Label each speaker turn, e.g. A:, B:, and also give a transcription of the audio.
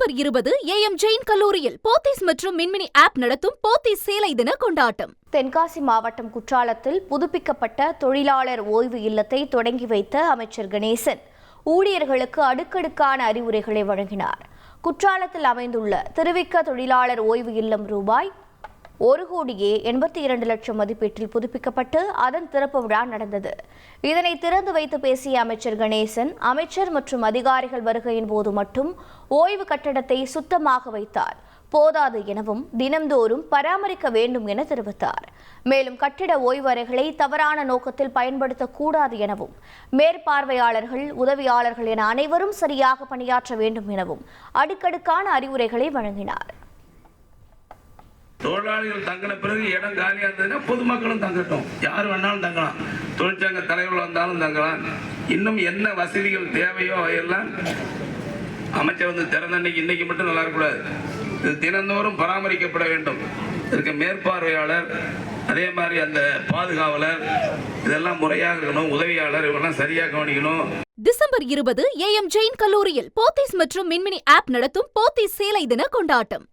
A: December 20 AM Jain கல்லூரியில் போத்தீஸ் மற்றும் மின்மினி app நடத்தும் போத்தீஸ் சேலை தின கொண்டாட்டம்.
B: தென்காசி மாவட்டம் குற்றாலத்தில் புதுப்பிக்கப்பட்ட தொழிலாளர் ஓய்வு இல்லத்தை தொடங்கி வைத்த அமைச்சர் கணேசன் ஊழியர்களுக்கு அடுக்கடுக்கான அறிவுரைகளை வழங்கினார். குற்றாலத்தில் அமைந்துள்ள திருவிக்க தொழிலாளர் ஓய்வு இல்லம் ரூபாய் 1,82,00,000 மதிப்பீட்டில் புதுப்பிக்கப்பட்டு அதன் திறப்பு விழா நடந்தது. இதனை திறந்து வைத்து பேசிய அமைச்சர் கணேசன், அமைச்சர் மற்றும் அதிகாரிகள் வருகையின் போது மட்டும் ஓய்வு கட்டடத்தை சுத்தமாக வைத்தார் போதாது எனவும் தினந்தோறும் பராமரிக்க வேண்டும் என தெரிவித்தார். மேலும் கட்டிட ஓய்வு அறைகளை தவறான நோக்கத்தில் பயன்படுத்தக்கூடாது எனவும் மேற்பார்வையாளர்கள், உதவியாளர்கள் என அனைவரும் சரியாக பணியாற்ற வேண்டும் எனவும் அடுக்கடுக்கான அறிவுரைகளை வழங்கினார்.
C: தொழிலாளிகள் தங்கின பிறகு இடம் காலியாக இருந்ததுன்னா பொதுமக்களும் தங்கட்டும், யார் வேணாலும் தங்கலாம், தொழிற்சங்க தலைவர்கள் வந்தாலும் தங்கலாம். இன்னும் என்ன வசதிகள் தேவையோ அவையெல்லாம் அமைச்சர் திறந்த இன்னைக்கு மட்டும் நல்லா இருக்கக்கூடாது, இது தினந்தோறும் பராமரிக்கப்பட வேண்டும். இதற்கு மேற்பார்வையாளர், அதே மாதிரி அந்த பாதுகாவலர் இதெல்லாம் முறையாக இருக்கணும், உதவியாளர் இவெல்லாம் சரியாக கவனிக்கணும்.
A: டிசம்பர் 20 AM ஜெயின் கல்லூரியில் போத்தீஸ் மற்றும் மின்மினி ஆப் நடத்தும் போத்தீஸ் சேலை தின கொண்டாட்டம்.